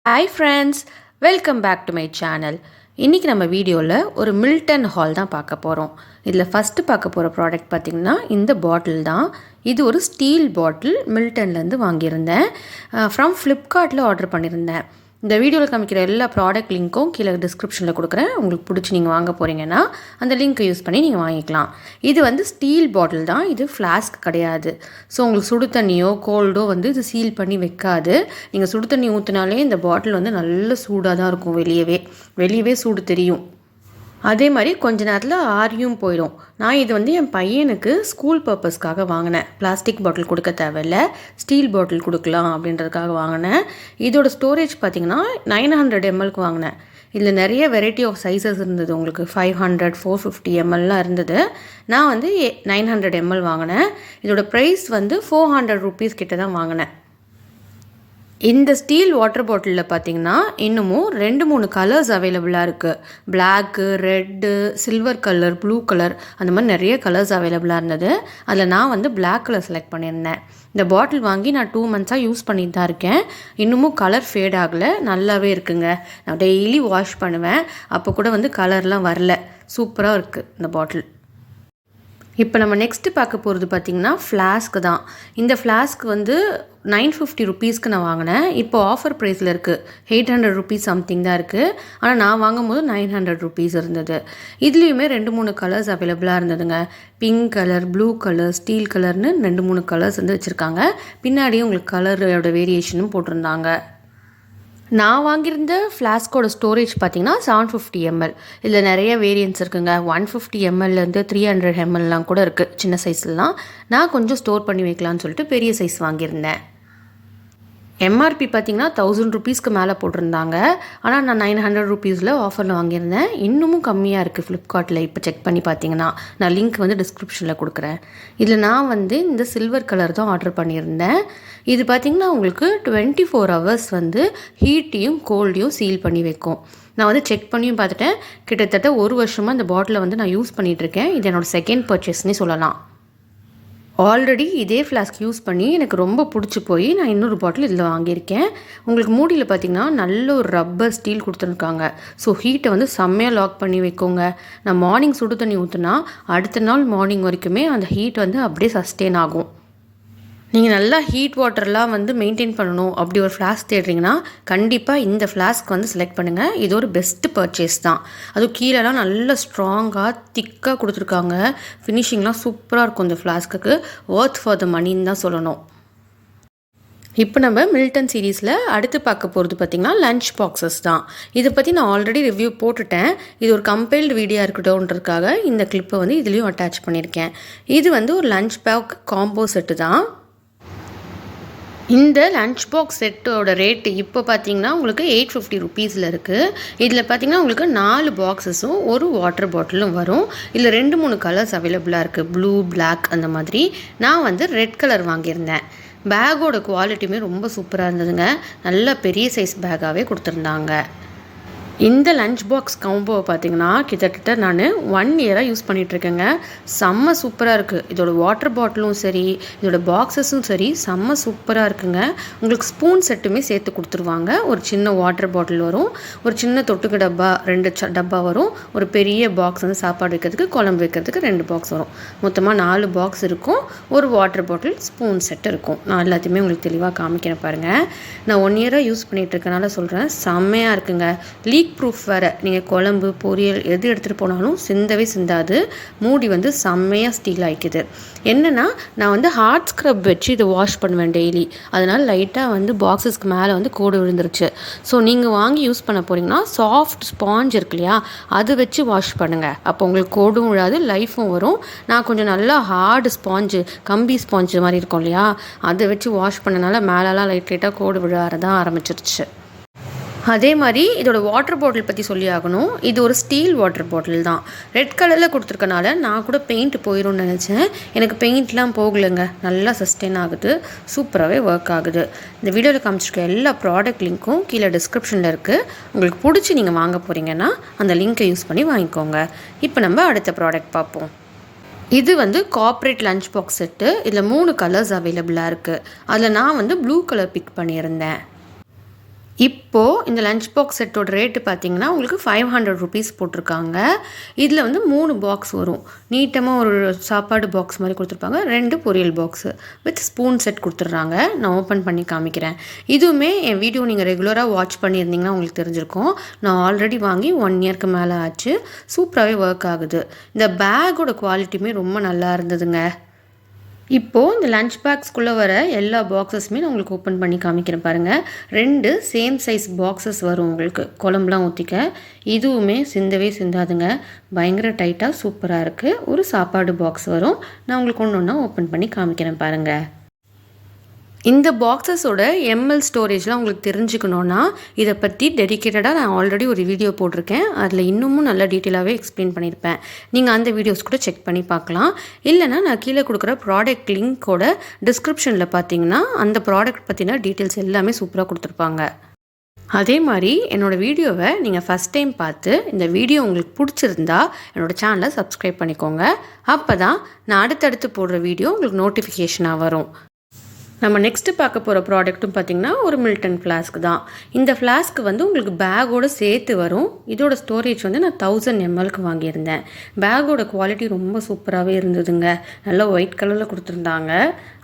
Hi friends, welcome back to my channel. இன்றைக்கி நம்ம வீடியோவில் ஒரு மில்டன் ஹால் தான் பார்க்க போகிறோம். இதில் ஃபஸ்ட்டு பார்க்க போகிற ப்ராடக்ட் பார்த்திங்கன்னா இந்த பாட்டில் தான். இது ஒரு ஸ்டீல் பாட்டில் மில்டன்லேருந்து வாங்கியிருந்தேன். ஃப்ரம் ஃப்ளிப்கார்ட்டில் ஆர்டர் பண்ணியிருந்தேன். இந்த வீடியோவில் காமிக்கிற எல்லா ப்ராடக்ட் லிங்க்கும் கீழே டிஸ்கிரிப்ஷனில் கொடுக்குறேன். உங்களுக்கு பிடிச்சி நீங்கள் வாங்க போகிறீங்கன்னா அந்த லிங்க்கை யூஸ் பண்ணி நீங்கள் வாங்கிக்கலாம். இது வந்து ஸ்டீல் பாட்டில் தான், இது ஃப்ளாஸ்க் கிடையாது. ஸோ உங்களுக்கு சுடு தண்ணியோ கோல்டோ வந்து இது சீல் பண்ணி வைக்காது. நீங்கள் சுடு தண்ணி ஊற்றினாலே இந்த பாட்டில் வந்து நல்ல சூடாக தான் இருக்கும். வெளியவே சூடு தெரியும். அதே மாதிரி கொஞ்ச நேரத்தில் ஆரியும் போயிடும். நான் இது வந்து என் பையனுக்கு ஸ்கூல் பர்பஸ்க்காக வாங்கினேன். பிளாஸ்டிக் பாட்டில் கொடுக்க தேவையில்லை, ஸ்டீல் பாட்டில் கொடுக்கலாம் அப்படின்றதுக்காக வாங்கினேன். இதோட ஸ்டோரேஜ் பார்த்திங்கன்னா 900 mlக்கு வாங்கினேன். இதில் நிறைய வெரைட்டி ஆஃப் சைஸஸ் இருந்தது. உங்களுக்கு 500, 450 mlலாம் இருந்தது. நான் வந்து 900 ml வாங்கினேன். இதோட ப்ரைஸ் வந்து 400 rupees கிட்ட தான் வாங்கினேன். இந்த ஸ்டீல் வாட்டர் பாட்டிலில் பார்த்திங்கன்னா இன்னமும் 2-3 கலர்ஸ் அவைலபிளாக இருக்குது. Black, red, silver colour, blue colour, அந்த மாதிரி நிறைய கலர்ஸ் அவைலபிளாக இருந்தது. அதில் நான் வந்து பிளாக் கலர் செலக்ட் பண்ணியிருந்தேன். இந்த பாட்டில் வாங்கி நான் 2 months யூஸ் பண்ணிட்டு தான் இருக்கேன். இன்னமும் கலர் ஃபேட் ஆகலை, நல்லாவே இருக்குங்க. நான் டெய்லி வாஷ் பண்ணுவேன், அப்போ கூட வந்து கலர்லாம் வரல. சூப்பராக இருக்குது இந்த பாட்டில். இப்போ நம்ம நெக்ஸ்ட்டு பார்க்க போகிறது பார்த்திங்கன்னா ஃப்ளாஸ்க்கு தான். இந்த ஃப்ளாஸ்க் வந்து 950 rupeesக்கு நான் வாங்கினேன். இப்போ ஆஃபர் ப்ரைஸில் இருக்குது. 800 rupees சம்திங் தான் இருக்குது. ஆனால் நான் வாங்கும்போது 900 rupees இருந்தது. இதுலேயுமே 2-3 கலர்ஸ் அவைலபிளாக இருந்ததுங்க. Pink colour, blue colour, steel கலர்னு 2-3 கலர்ஸ் வந்து வச்சுருக்காங்க. பின்னாடியும் உங்களுக்கு கலரோட வேரியேஷனும் போட்டிருந்தாங்க. நான் வாங்கியிருந்த ஃப்ளாஸ்கோட ஸ்டோரேஜ் பார்த்திங்கன்னா 750 ml. இதில் நிறைய வேரியன்ஸ் இருக்குங்க. 150 mlலேருந்து 300 mlலாம் கூட இருக்குது, சின்ன சைஸ்லாம். நான் கொஞ்சம் ஸ்டோர் பண்ணி வைக்கலான்னு சொல்லிட்டு பெரிய சைஸ் வாங்கியிருந்தேன். எம்ஆர்பி பார்த்திங்கன்னா 1000 rupeesக்கு மேலே போட்டிருந்தாங்க. ஆனால் நான் 900 rupeesல ஆஃபரில் வாங்கியிருந்தேன். இன்னமும் கம்மியாக இருக்குது ஃப்ளிப்கார்ட்டில். இப்போ செக் பண்ணி பார்த்தீங்கன்னா நான் லிங்க் வந்து டிஸ்கிரிப்ஷனில் கொடுக்குறேன். இதில் நான் வந்து இந்த சில்வர் கலர் தான் ஆர்டர் பண்ணியிருந்தேன். இது பார்த்திங்கன்னா உங்களுக்கு 24 hours வந்து ஹீட்டையும் கோல்டையும் சீல் பண்ணி வைக்கும். நான் வந்து செக் பண்ணியும் பார்த்துட்டேன். கிட்டத்தட்ட 1 வருஷமாக இந்த பாட்டிலை வந்து நான் யூஸ் பண்ணிகிட்ருக்கேன். இது என்னோடய செகண்ட் பர்ச்சேஸ்னே சொல்லலாம். ஆல்ரெடி இதே ஃப்ளாஸ்க் யூஸ் பண்ணி எனக்கு ரொம்ப பிடிச்சி போய் நான் இன்னொரு பாட்டில் இதில் வாங்கியிருக்கேன். உங்களுக்கு மூடியில் பார்த்திங்கன்னா நல்ல ஒரு ரப்பர் ஸ்டீல் கொடுத்துருக்காங்க. ஸோ ஹீட்டை வந்து செம்மையாக லாக் பண்ணி வைக்கோங்க. நான் மார்னிங் சுடு தண்ணி ஊற்றுனா அடுத்த நாள் மார்னிங் வரைக்குமே அந்த ஹீட் வந்து அப்படியே சஸ்டெயின் ஆகும். நீங்கள் நல்லா ஹீட் வாட்டர்லாம் வந்து மெயின்டைன் பண்ணணும் அப்படி ஒரு ஃப்ளாஸ்க் தேடுறீங்கன்னா கண்டிப்பாக இந்த ஃப்ளாஸ்க் வந்து செலக்ட் பண்ணுங்கள். இது ஒரு பெஸ்ட்டு பர்ச்சேஸ் தான். அதுவும் கீழெலாம் நல்லா ஸ்ட்ராங்காக திக்காக கொடுத்துருக்காங்க. ஃபினிஷிங்லாம் சூப்பராக இருக்கும். இந்த ஃப்ளாஸ்க்கு ஒர்த் ஃபார் த மணின்னு தான் சொல்லணும். இப்போ நம்ம மில்டன் சீரீஸில் அடுத்து பார்க்க போகிறது பார்த்திங்கன்னா லஞ்ச் பாக்ஸஸ் தான். இதை பற்றி நான் ஆல்ரெடி ரிவ்யூ போட்டுட்டேன். இது ஒரு கம்பைல்டு வீடியோ இருக்கட்டும்ன்றதுக்காக இந்த கிளிப்பை வந்து இதுலேயும் அட்டாச் பண்ணியிருக்கேன். இது வந்து ஒரு லஞ்ச் பேக் காம்போ செட்டு தான். இந்த லஞ்ச் பாக்ஸ் செட்டோட ரேட்டு இப்போ பார்த்தீங்கன்னா உங்களுக்கு 850 rupeesல இருக்குது. இதில் பார்த்தீங்கன்னா உங்களுக்கு 4 பாக்ஸஸும் ஒரு வாட்டர் பாட்டிலும் வரும். இதில் 2-3 கலர்ஸ் அவைலபிளாக இருக்குது, ப்ளூ, பிளாக் அந்த மாதிரி. நான் வந்து ரெட் கலர் வாங்கியிருந்தேன். பேக்கோட குவாலிட்டியுமே ரொம்ப சூப்பராக இருந்ததுங்க. நல்ல பெரிய சைஸ் பேக்காகவே கொடுத்துருந்தாங்க. இந்த லஞ்ச் பாக்ஸ் காம்போவை பார்த்திங்கன்னா கிட்டத்தட்ட நான் 1 year யூஸ் பண்ணிகிட்ருக்கேங்க. செம்ம சூப்பராக இருக்குது. இதோட வாட்டர் பாட்டிலும் சரி, இதோட பாக்ஸஸும் சரி செம்ம சூப்பராக இருக்குங்க. உங்களுக்கு ஸ்பூன் செட்டுமே சேர்த்து கொடுத்துருவாங்க. ஒரு சின்ன வாட்டர் பாட்டில் வரும், ஒரு சின்ன தொட்டுக்கு டப்பா 2 டப்பா வரும், ஒரு பெரிய பாக்ஸ் வந்து சாப்பாடு வைக்கிறதுக்கு, குழம்பு வைக்கிறதுக்கு 2 பாக்ஸ் வரும். மொத்தமாக 4 பாக்ஸ் இருக்கும். ஒரு வாட்டர் பாட்டில், ஸ்பூன் செட் இருக்கும். நான் எல்லாத்தையுமே உங்களுக்கு தெளிவாக காமிக்கிறேன் பாருங்கள். நான் 1 year யூஸ் பண்ணிகிட்ருக்கனால சொல்கிறேன், செம்மையாக இருக்குங்க. லீக் ப்ரூஃப் வேறு. நீங்கள் குழம்பு, பொரியல் எது எடுத்துகிட்டு போனாலும் சிந்தவே சிந்தாது. மூடி வந்து செம்மையாக ஸ்டீல் ஆகிக்குது. என்னென்னா நான் வந்து ஹார்ட் ஸ்க்ரப் வச்சு இதை வாஷ் பண்ணுவேன் டெய்லி. அதனால் லைட்டாக வந்து பாக்ஸஸ்க்கு மேலே வந்து கோடு விழுந்துருச்சு. ஸோ நீங்கள் வாங்கி யூஸ் பண்ண போகிறீங்கன்னா சாஃப்ட் ஸ்பாஞ்ச் இருக்கு இல்லையா, அது வச்சு வாஷ் பண்ணுங்கள். அப்போ உங்களுக்கு கோடும் விழாது, லைஃபும் வரும். நான் கொஞ்சம் நல்லா ஹார்டு ஸ்பாஞ்சு, கம்பி ஸ்பாஞ்சு மாதிரி இருக்கும் இல்லையா, அதை வச்சு வாஷ் பண்ணனால மேலெலாம் லைட்டாக கோடு விழாதான் ஆரம்பிச்சிருச்சு. அதே மாதிரி இதோட வாட்டர் பாட்டில் பற்றி சொல்லி ஆகணும். இது ஒரு ஸ்டீல் வாட்டர் பாட்டில் தான். ரெட் கலரில் கொடுத்துருக்கனால நான் கூட பெயிண்ட் போயிடும்னு நினச்சேன். எனக்கு பெயிண்ட்லாம் போகலைங்க, நல்லா சஸ்டெயின் ஆகுது, சூப்பராகவே ஒர்க் ஆகுது. இந்த வீடியோவில் காமிச்சிருக்க எல்லா ப்ராடக்ட் லிங்க்கும் கீழே டிஸ்கிரிப்ஷனில் இருக்குது. உங்களுக்கு பிடிச்சி நீங்கள் வாங்க போகிறீங்கன்னா அந்த லிங்க்கை யூஸ் பண்ணி வாங்கிக்கோங்க. இப்போ நம்ம அடுத்த ப்ராடக்ட் பார்ப்போம். இது வந்து கார்ப்பரேட் லஞ்ச் பாக்ஸ் செட்டு. இதில் 3 கலர்ஸ் அவைலபிளாக இருக்குது. அதில் நான் வந்து ப்ளூ கலர் பிக் பண்ணியிருந்தேன். இப்போது இந்த லஞ்ச் பாக்ஸ் செட்டோட ரேட்டு பார்த்தீங்கன்னா உங்களுக்கு 500 ருபீஸ் போட்டிருக்காங்க. இதில் வந்து 3 பாக்ஸ் வரும். நீட்டமாக ஒரு சாப்பாடு பாக்ஸ் மாதிரி கொடுத்துருப்பாங்க. 2 பொரியல் பாக்ஸு வித் ஸ்பூன் செட் கொடுத்துட்றாங்க. நான் ஓப்பன் பண்ணி காமிக்கிறேன். இதுவுமே என் வீடியோ நீங்கள் ரெகுலராக வாட்ச் பண்ணியிருந்தீங்கன்னா உங்களுக்கு தெரிஞ்சிருக்கும். நான் ஆல்ரெடி வாங்கி 1 இயர்க்கு மேலே ஆச்சு. சூப்பராகவே ஒர்க் ஆகுது. இந்த பேக்கோட குவாலிட்டியுமே ரொம்ப நல்லா இருந்ததுங்க. இப்போது இந்த லஞ்ச் பேக்ஸ்குள்ளே வர எல்லா பாக்ஸஸுமே நான் உங்களுக்கு ஓப்பன் பண்ணி காமிக்கிறேன் பாருங்கள். 2 சேம் சைஸ் பாக்ஸஸ் வரும் உங்களுக்கு குழம்புலாம் ஊற்றிக்க. இதுவுமே சிந்தவே சிந்தாதுங்க. பயங்கர டைட்டாக சூப்பராக இருக்குது. ஒரு சாப்பாடு பாக்ஸ் வரும். நான் உங்களுக்கு ஒன்று ஒன்றா ஓப்பன் பண்ணி காமிக்கிறேன் பாருங்கள். இந்த பாக்ஸஸோட எம்எல் ஸ்டோரேஜ்லாம் உங்களுக்கு தெரிஞ்சுக்கணுன்னா இதை பற்றி டெடிக்கேட்டடாக நான் ஆல்ரெடி ஒரு வீடியோ போட்டிருக்கேன். அதில் இன்னமும் நல்லா டீட்டெயிலாகவே எக்ஸ்பிளைன் பண்ணியிருப்பேன். நீங்கள் அந்த வீடியோஸ் கூட செக் பண்ணி பார்க்கலாம். இல்லைனா நான் கீழே கொடுக்குற ப்ராடக்ட் லிங்க்கோட டிஸ்கிரிப்ஷனில் பார்த்தீங்கன்னா அந்த ப்ராடக்ட் பற்றின டீட்டெயில்ஸ் எல்லாமே சூப்பராக கொடுத்துருப்பாங்க. அதே மாதிரி என்னோடய வீடியோவை நீங்கள் ஃபஸ்ட் டைம் பார்த்து இந்த வீடியோ உங்களுக்கு பிடிச்சிருந்தா என்னோடய சேனலை சப்ஸ்கிரைப் பண்ணிக்கோங்க. அப்போ தான் நான் அடுத்தடுத்து போடுற வீடியோ உங்களுக்கு நோட்டிஃபிகேஷனாக வரும். நம்ம நெக்ஸ்ட்டு பார்க்க போகிற ப்ராடக்ட்டும் பார்த்திங்கன்னா ஒரு மில்டன் ஃப்ளாஸ்க் தான். இந்த ஃப்ளாஸ்க்கு வந்து உங்களுக்கு பேக்கோடு சேர்த்து வரும். இதோட ஸ்டோரேஜ் வந்து நான் 1000 mlக்கு வாங்கியிருந்தேன். பேக்கோட குவாலிட்டி ரொம்ப சூப்பராகவே இருந்ததுங்க. நல்லா ஒயிட் கலரில் கொடுத்துருந்தாங்க.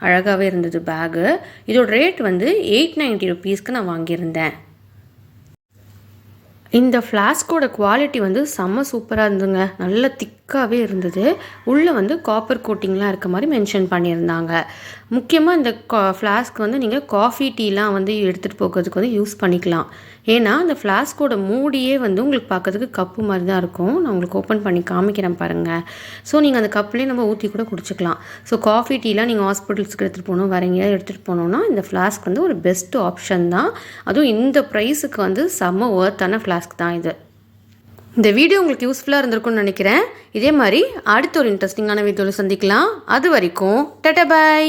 அழகாகவே இருந்தது பேகு. இதோட ரேட் வந்து 890 ருபீஸ்க்கு நான் வாங்கியிருந்தேன். இந்த ஃப்ளாஸ்கோட குவாலிட்டி வந்து செம்ம சூப்பராக இருந்ததுங்க. நல்ல திக்காகவே இருந்தது. உள்ளே வந்து காப்பர் கோட்டிங்லாம் இருக்க மாதிரி மென்ஷன் பண்ணியிருந்தாங்க. முக்கியமாக இந்த ஃப்ளாஸ்க் வந்து நீங்கள் காஃபி டீலாம் வந்து எடுத்துகிட்டு போகிறதுக்கு வந்து யூஸ் பண்ணிக்கலாம். ஏன்னா அந்த ஃப்ளாஸ்கோட மூடியே வந்து உங்களுக்கு பார்க்கறதுக்கு கப்பு மாதிரி தான் இருக்கும். நான் உங்களுக்கு ஓப்பன் பண்ணி காமிக்கிறேன் பாருங்கள். ஸோ நீங்கள் அந்த கப்லேயே நம்ம ஊற்றி கூட குடிச்சிக்கலாம். ஸோ காஃபி டீலாம் நீங்கள் ஹாஸ்பிட்டல்ஸ்க்கு எடுத்துகிட்டு போகணும், வேறு எங்கேயாவது எடுத்துகிட்டு போனோன்னா இந்த ஃப்ளாஸ்க் வந்து ஒரு பெஸ்ட் ஆப்ஷன் தான். அதுவும் இந்த ப்ரைஸுக்கு வந்து செம்ம ஒர்த்தான ஃப்ளாஸ்க் தான் இது. இந்த வீடியோ உங்களுக்கு யூஸ்ஃபுல்லாக இருந்திருக்கும்னு நினைக்கிறேன். இதே மாதிரி அடுத்த ஒரு இன்ட்ரெஸ்டிங்கான வீடியோவில் சந்திக்கலாம். அது வரைக்கும் டாடா பை.